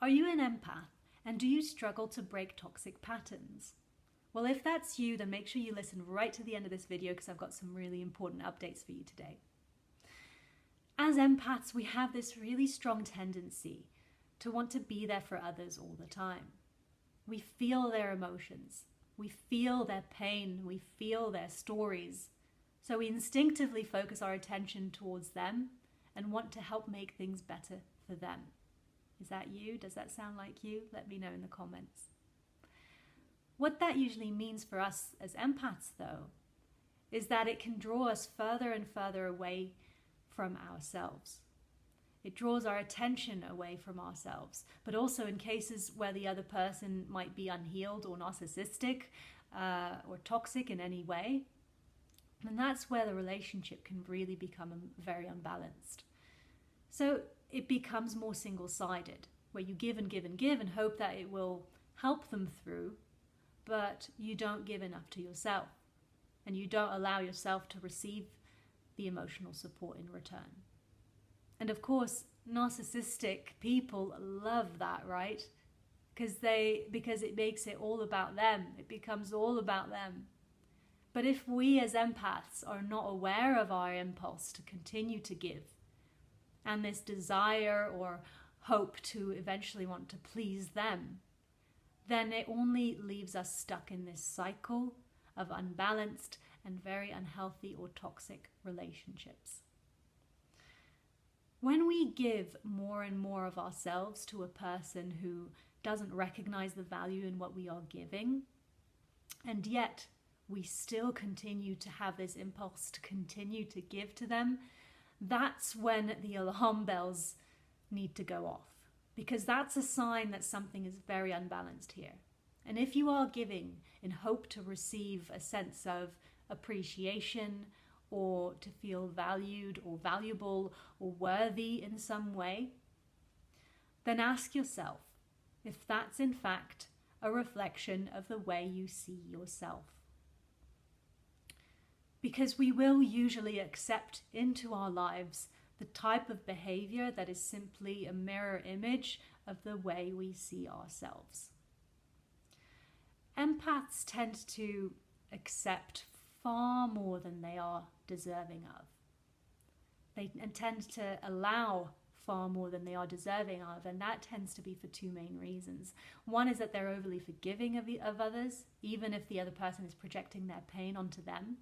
Are you an empath, and do you struggle to break toxic patterns? Well, if that's you, then make sure you listen right to the end of this video because I've got some really important updates for you today. As empaths, we have this really strong tendency to want to be there for others all the time. We feel their emotions, we feel their pain, we feel their stories. So we instinctively focus our attention towards them and want to help make things better for them. Is that you? Does that sound like you? Let me know in the comments. What that usually means for us as empaths, though, is that it can draw us further and further away from ourselves. It draws our attention away from ourselves, but also in cases where the other person might be unhealed or narcissistic or toxic in any way, and that's where the relationship can really become very unbalanced. So it becomes more single-sided, where you give and give and give and hope that it will help them through, but you don't give enough to yourself, and you don't allow yourself to receive the emotional support in return. And of course, narcissistic people love that, right? Because it makes it all about them. It becomes all about them. But if we as empaths are not aware of our impulse to continue to give, and this desire or hope to eventually want to please them, then it only leaves us stuck in this cycle of unbalanced and very unhealthy or toxic relationships. When we give more and more of ourselves to a person who doesn't recognize the value in what we are giving, and yet we still continue to have this impulse to continue to give to them, that's when the alarm bells need to go off, because that's a sign that something is very unbalanced here. And if you are giving in hope to receive a sense of appreciation or to feel valued or valuable or worthy in some way, then ask yourself if that's in fact a reflection of the way you see yourself. Because we will usually accept into our lives the type of behavior that is simply a mirror image of the way we see ourselves. Empaths tend to accept far more than they are deserving of. They tend to allow far more than they are deserving of, and that tends to be for two main reasons. One is that they're overly forgiving of others, even if the other person is projecting their pain onto them.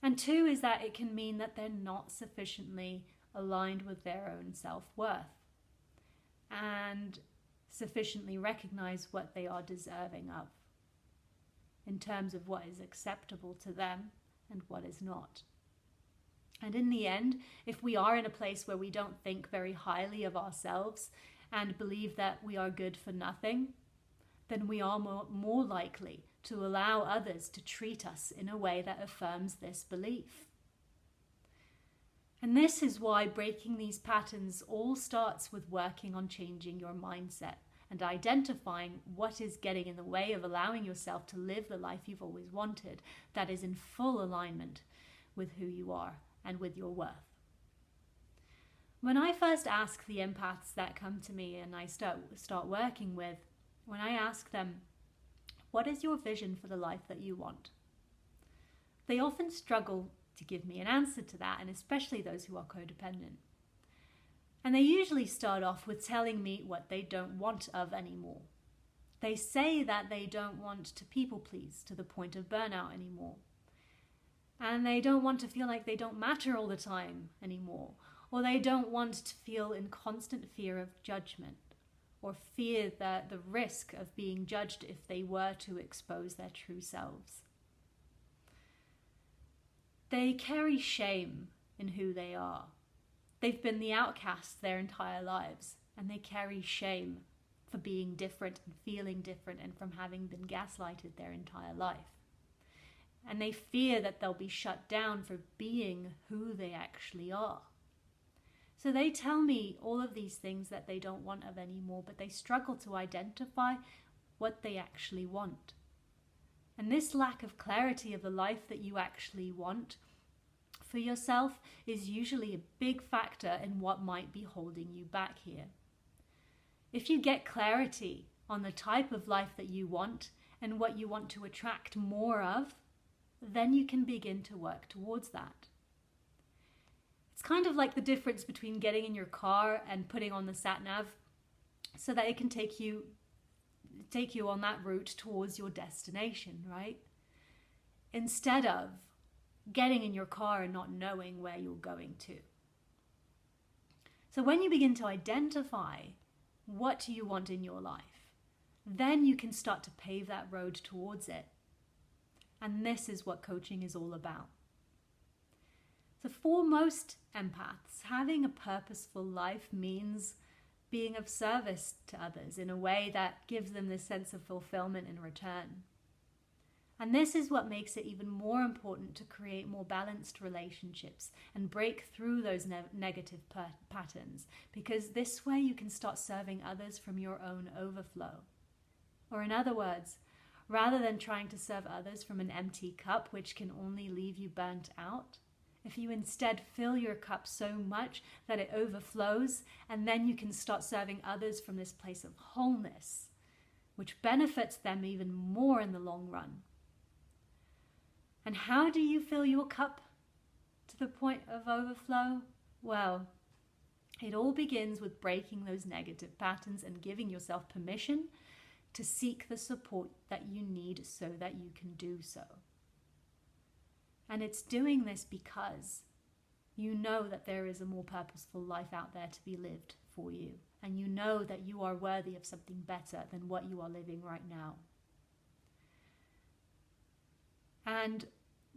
And two is that it can mean that they're not sufficiently aligned with their own self-worth and sufficiently recognize what they are deserving of in terms of what is acceptable to them and what is not. And in the end, if we are in a place where we don't think very highly of ourselves and believe that we are good for nothing, then we are more likely to allow others to treat us in a way that affirms this belief. And this is why breaking these patterns all starts with working on changing your mindset and identifying what is getting in the way of allowing yourself to live the life you've always wanted, that is in full alignment with who you are and with your worth. When I first ask the empaths that come to me and I start working with, when I ask them, what is your vision for the life that you want? They often struggle to give me an answer to that, and especially those who are codependent. And they usually start off with telling me what they don't want of anymore. They say that they don't want to people please to the point of burnout anymore. And they don't want to feel like they don't matter all the time anymore. Or they don't want to feel in constant fear of judgment, or fear that the risk of being judged if they were to expose their true selves. They carry shame in who they are. They've been the outcasts their entire lives, and they carry shame for being different and feeling different and from having been gaslighted their entire life. And they fear that they'll be shut down for being who they actually are. So they tell me all of these things that they don't want of anymore, but they struggle to identify what they actually want. And this lack of clarity of the life that you actually want for yourself is usually a big factor in what might be holding you back here. if you get clarity on the type of life that you want and what you want to attract more of, then you can begin to work towards that. It's kind of like the difference between getting in your car and putting on the sat nav so that it can take you on that route towards your destination, right? Instead of getting in your car and not knowing where you're going to. So when you begin to identify what you want in your life, then you can start to pave that road towards it. And this is what coaching is all about. So for most empaths, having a purposeful life means being of service to others in a way that gives them this sense of fulfillment in return. And this is what makes it even more important to create more balanced relationships and break through those negative patterns, because this way you can start serving others from your own overflow. Or in other words, rather than trying to serve others from an empty cup, which can only leave you burnt out, if you instead fill your cup so much that it overflows, and then you can start serving others from this place of wholeness, which benefits them even more in the long run. And how do you fill your cup to the point of overflow? Well, it all begins with breaking those negative patterns and giving yourself permission to seek the support that you need so that you can do so. And it's doing this because you know that there is a more purposeful life out there to be lived for you. And you know that you are worthy of something better than what you are living right now. And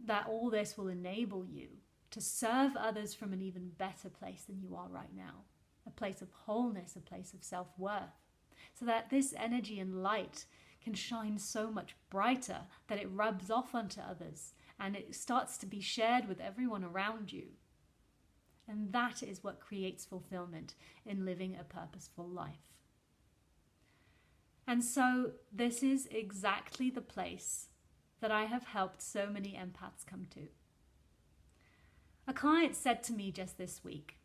that all this will enable you to serve others from an even better place than you are right now. A place of wholeness, a place of self-worth. So that this energy and light can shine so much brighter that it rubs off onto others and it starts to be shared with everyone around you. And that is what creates fulfillment in living a purposeful life. And so this is exactly the place that I have helped so many empaths come to. A client said to me just this week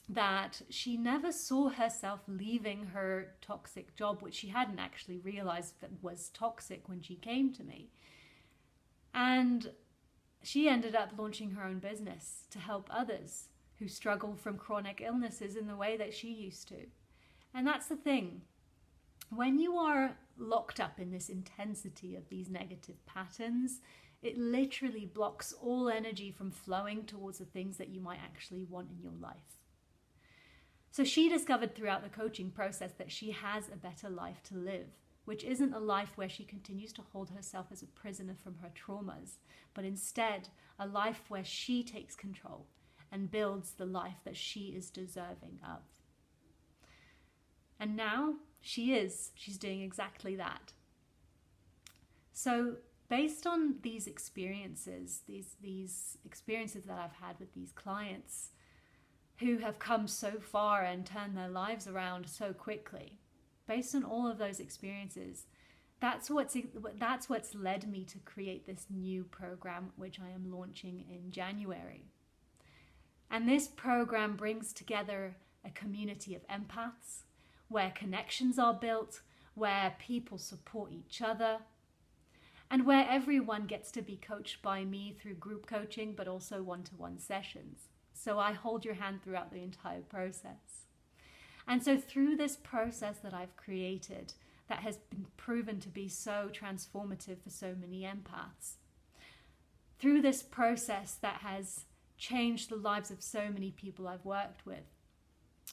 that she never saw herself leaving her toxic job, which she hadn't actually realized that was toxic when she came to me. And she ended up launching her own business to help others who struggle from chronic illnesses in the way that she used to. And that's the thing. When you are locked up in this intensity of these negative patterns, it literally blocks all energy from flowing towards the things that you might actually want in your life. So she discovered throughout the coaching process that she has a better life to live, which isn't a life where she continues to hold herself as a prisoner from her traumas, but instead a life where she takes control and builds the life that she is deserving of. And now she's doing exactly that. So based on these experiences, these experiences that I've had with these clients who have come so far and turned their lives around so quickly, based on all of those experiences, that's what's led me to create this new program, which I am launching in January. And this program brings together a community of empaths, where connections are built, where people support each other, and where everyone gets to be coached by me through group coaching, but also one-to-one sessions. So I hold your hand throughout the entire process. And so through this process that I've created, that has been proven to be so transformative for so many empaths, through this process that has changed the lives of so many people I've worked with,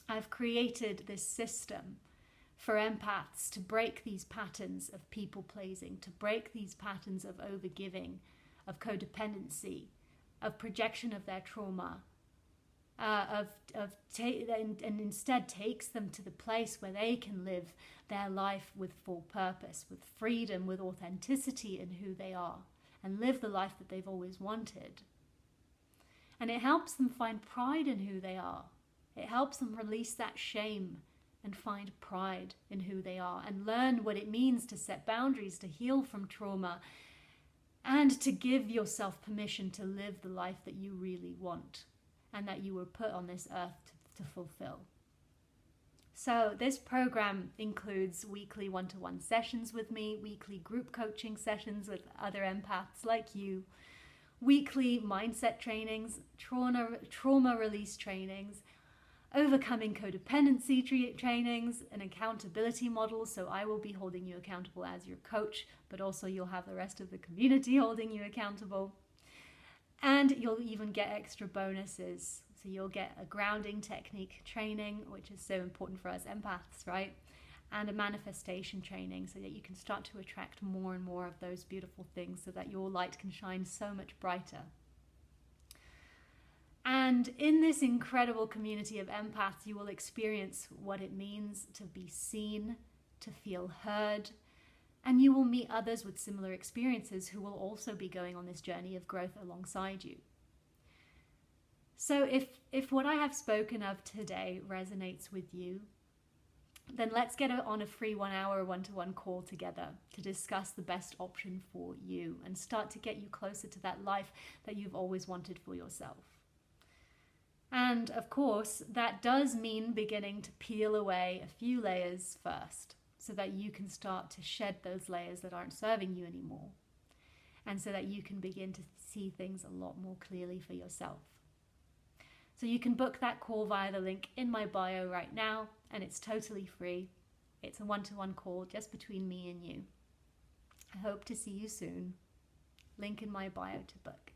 I've created this system for empaths to break these patterns of people-pleasing, to break these patterns of overgiving, of codependency, of projection of their trauma, and instead takes them to the place where they can live their life with full purpose, with freedom, with authenticity in who they are, and live the life that they've always wanted. And it helps them find pride in who they are. It helps them release that shame and find pride in who they are, and learn what it means to set boundaries, to heal from trauma, and to give yourself permission to live the life that you really want and that you were put on this earth to fulfill. So this program includes weekly one-to-one sessions with me, weekly group coaching sessions with other empaths like you, weekly mindset trainings, trauma release trainings, overcoming codependency trainings, an accountability model. So I will be holding you accountable as your coach, but also you'll have the rest of the community holding you accountable. And you'll even get extra bonuses. So you'll get a grounding technique training, which is so important for us empaths, right? And a manifestation training so that you can start to attract more and more of those beautiful things so that your light can shine so much brighter. And in this incredible community of empaths, you will experience what it means to be seen, to feel heard, and you will meet others with similar experiences who will also be going on this journey of growth alongside you. So if what I have spoken of today resonates with you, then let's get on a free 1 hour one-to-one call together to discuss the best option for you and start to get you closer to that life that you've always wanted for yourself. And of course, that does mean beginning to peel away a few layers first so that you can start to shed those layers that aren't serving you anymore. And so that you can begin to see things a lot more clearly for yourself. So you can book that call via the link in my bio right now, and it's totally free. It's a one-to-one call just between me and you. I hope to see you soon. Link in my bio to book.